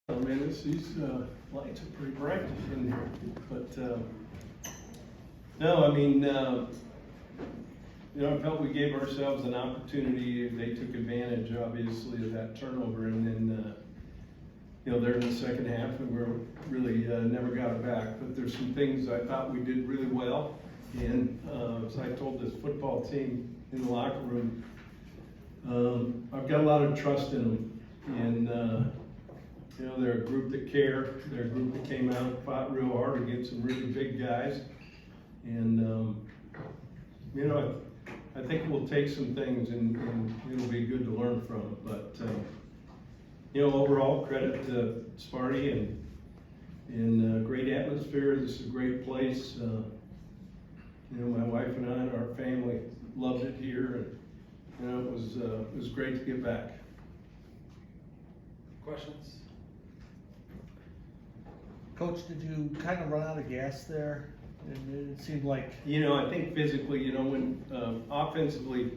I mean, these lights are pretty bright in here, but no, I mean, I felt we gave ourselves an opportunity. They took advantage, obviously, of that turnover, and then there in the second half, and we're really never got it back. But there's some things I thought we did really well, and as I told this football team in the locker room, I've got a lot of trust in them, and they're a group that care. They're a group that came out and fought real hard against some really big guys. And, I think we'll take some things and it'll be good to learn from. But, overall, credit to Sparty and great atmosphere. This is a great place. My wife and I and our family loved it here. And, it was great to get back. Questions? Coach, did you kind of run out of gas there? It seemed like... I think physically, when offensively,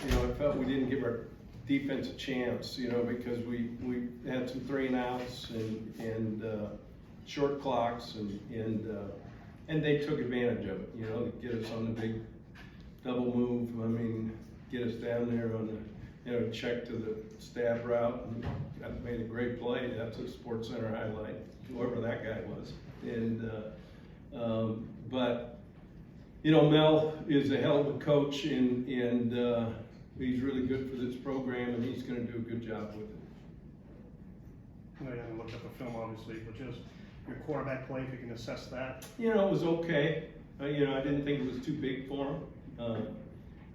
I felt we didn't give our defense a chance, because we had some 3 and outs and short clocks and they took advantage of it, to get us on the big double move. I mean, get us down there on the, check to the stab route and made a great play. That's a Sports Center highlight, whoever that guy was. And but Mel is a hell of a coach, and he's really good for this program, and he's going to do a good job with it. I haven't looked at the film, obviously, but just your quarterback play, if you can assess that. It was okay. I didn't think it was too big for him.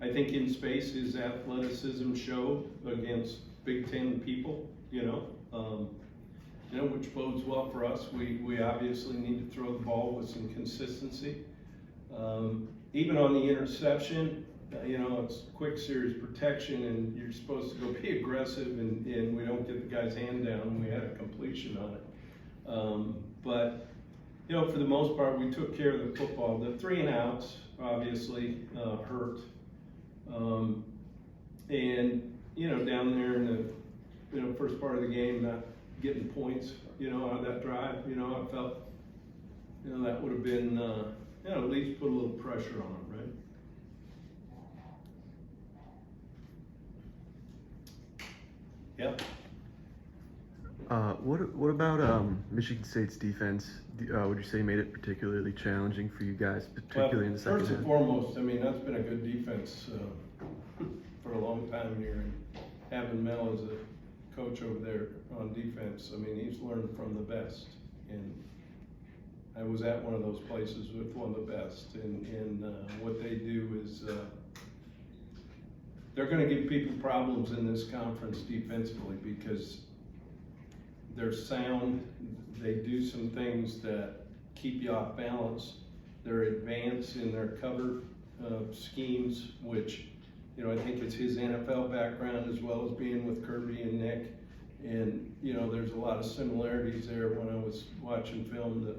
I think in space his athleticism showed against Big Ten people, which bodes well for us. We obviously need to throw the ball with some consistency. Even on the interception, it's quick series protection, and you're supposed to go be aggressive, and we don't get the guy's hand down. We had a completion on it. But for the most part, we took care of the football. The 3 and outs obviously hurt. And down there in the first part of the game, not getting points, out of that drive, I felt, that would have been, at least put a little pressure on them, right? Yep. What about Michigan State's defense? Would you say made it particularly challenging for you guys, particularly in the second half? First and foremost, that's been a good defense for a long time here, and having Mel as a coach over there on defense, he's learned from the best, and I was at one of those places with one of the best, and what they do is they're going to give people problems in this conference defensively because they're sound. They do some things that keep you off balance. They're advanced in their cover schemes, which I think it's his NFL background as well as being with Kirby and Nick. And, there's a lot of similarities there when I was watching film that,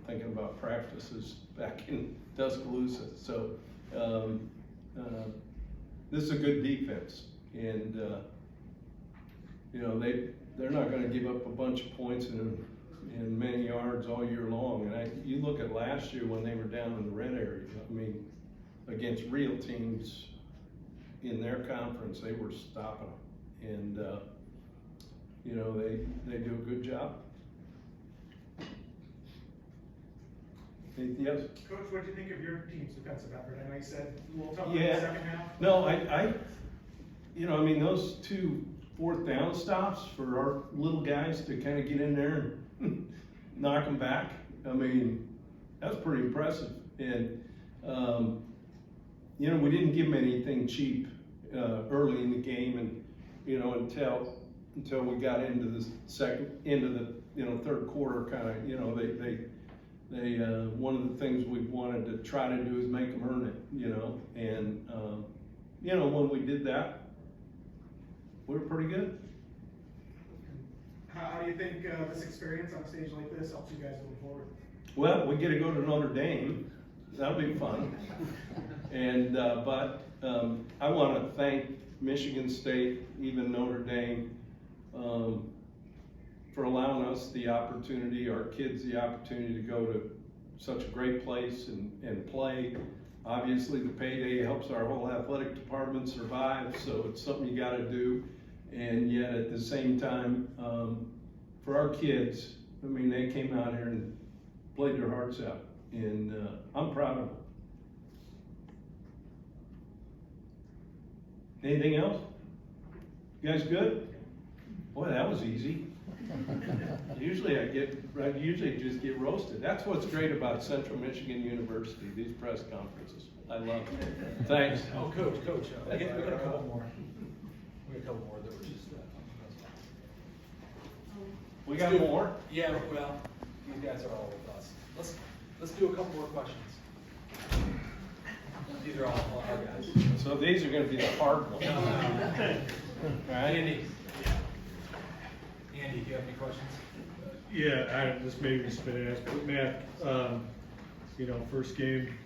thinking about practices back in Tuscaloosa. So, this is a good defense. And, they're not going to give up a bunch of points and many yards all year long. And you look at last year when they were down in the red area, against real teams in their conference, they were stopping them. And, they do a good job. Yes? Coach, what do you think of your team's defensive effort? I know you said a little tougher in Yeah. the second half. No, those 2 4th down stops for our little guys to kind of get in there and knock them back. That's pretty impressive. And, we didn't give them anything cheap early in the game, and, until we got into the third quarter, kind of, they one of the things we wanted to try to do is make them earn it, and when we did that, we were pretty good. How do you think this experience on a stage like this helps you guys move forward? Well, we get to go to Notre Dame. That'll be fun. And but I want to thank Michigan State, even Notre Dame, for allowing us the opportunity, our kids the opportunity to go to such a great place and play. Obviously, the payday helps our whole athletic department survive, so it's something you gotta do. And yet at the same time, for our kids, I mean, they came out here and played their hearts out, and I'm proud of them. Anything else? You guys good? Boy, that was easy. Usually I just get roasted. That's what's great about Central Michigan University, these press conferences. I love it. Thanks. Oh, Coach, we got a couple more. We got a couple more that were just, We got more? yeah, well, these guys are all with us. Let's do a couple more questions. These are all our guys. So these are gonna be the hard ones. Right? Andy. Andy, do you have any questions? Yeah, this may be been asked, but Matt, first game,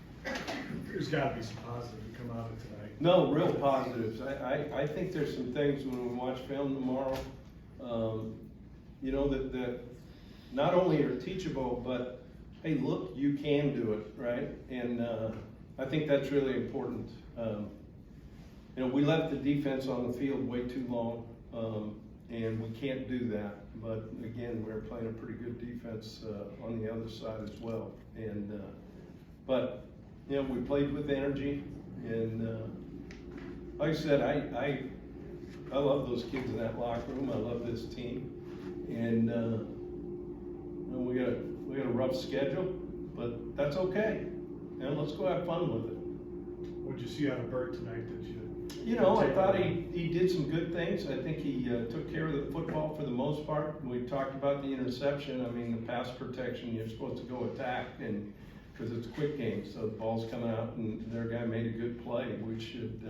there's gotta be some positive to come out of tonight. No, real positives. I think there's some things when we watch film tomorrow, that not only are teachable, but hey, look, you can do it, right? And I think that's really important. We left the defense on the field way too long, and we can't do that. But again, we're playing a pretty good defense on the other side as well. And we played with energy, and like I said, I love those kids in that locker room. I love this team, and we got a rough schedule, but that's okay. Let's go have fun with it. What'd you see out of Bert tonight that you? I thought he did some good things. I think he took care of the football for the most part. We talked about the interception. I mean, the pass protection, you're supposed to go attack, and because it's a quick game, so the ball's coming out, and their guy made a good play. We should,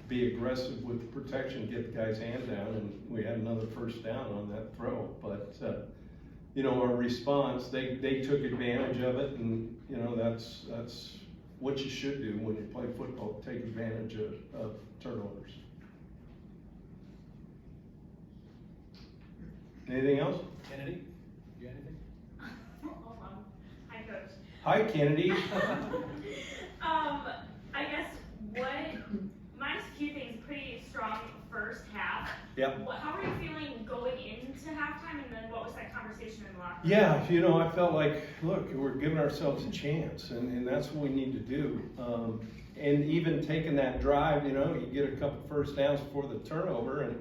be aggressive with the protection, get the guy's hand down, and we had another first down on that throw. But our response, they took advantage of it, and that's what you should do when you play football, take advantage of turnovers. Anything else? Kennedy, you got anything? Hold on. Hi, Coach. Hi, Kennedy. I guess minus a few things, pretty strong first half. Yep. How were you feeling going into halftime, and then what was that conversation in the locker room? Yeah, I felt like, look, we're giving ourselves a chance, and that's what we need to do. And even taking that drive, you get a couple first downs before the turnover, and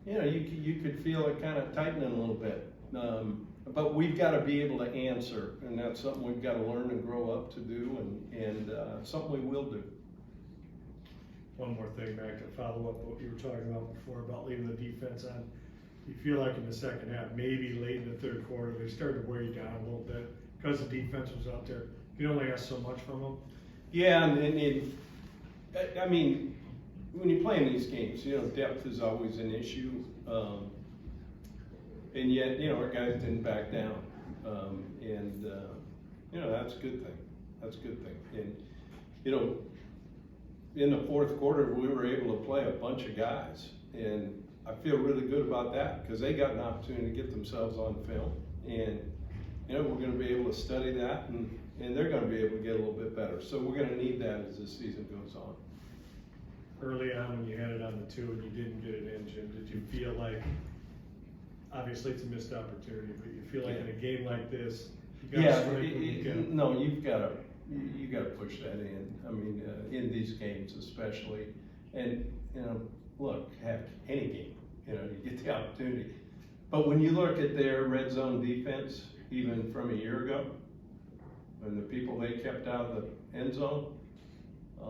you could feel it kind of tightening a little bit. But we've got to be able to answer, and that's something we've got to learn and grow up to do, and something we will do. One more thing, Mac, to follow up what you were talking about before about leaving the defense on. You feel like in the second half, maybe late in the third quarter, they started to wear you down a little bit because the defense was out there. You can only ask so much from them. Yeah, and I mean, when you play in these games, depth is always an issue. And yet, our guys didn't back down. That's a good thing. That's a good thing. And, in the fourth quarter, we were able to play a bunch of guys. And I feel really good about that because they got an opportunity to get themselves on film. And, we're going to be able to study that, and they're going to be able to get a little bit better. So we're going to need that as the season goes on. Early on when you had it on the 2 and you didn't get it in, Jim, did you feel like, obviously it's a missed opportunity, but you feel like in a game like this, you got to strike when you can? No, you got to push that in. I mean, in these games especially, and look, heck, any game, you get the opportunity. But when you look at their red zone defense, even from a year ago, and the people they kept out of the end zone, I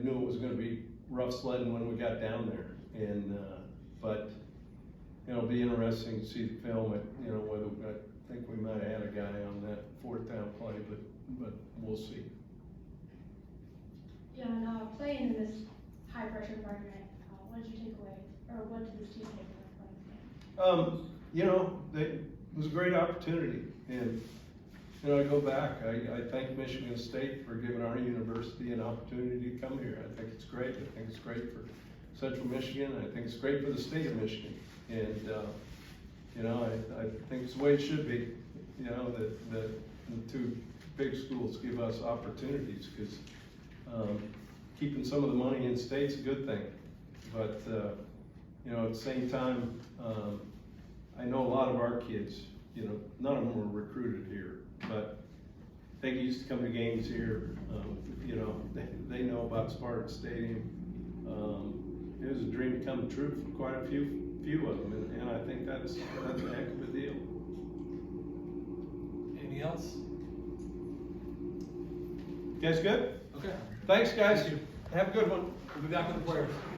knew it was going to be rough sledding when we got down there, and but it'll be interesting to see the film. Whether I think we might have had a guy on that fourth down play, but we'll see. Yeah, and playing in this high pressure environment, what did you take away, or what did this team take away from this game? It was a great opportunity, and I go back. I thank Michigan State for giving our university an opportunity to come here. I think it's great. I think it's great for Central Michigan. I think it's great for the state of Michigan. And, you know, I think it's the way it should be, you know, that the two big schools give us opportunities, because keeping some of the money in state's a good thing. But, you know, at the same time, I know a lot of our kids, you know, none of them were recruited here, but they used to come to games here. You know, they know about Spartan Stadium. It was a dream come true for quite a few of them, and I think that's a heck of a deal. Anything else? You guys good? Okay. Thanks, guys. Thank you. Have a good one. We'll be back with the players.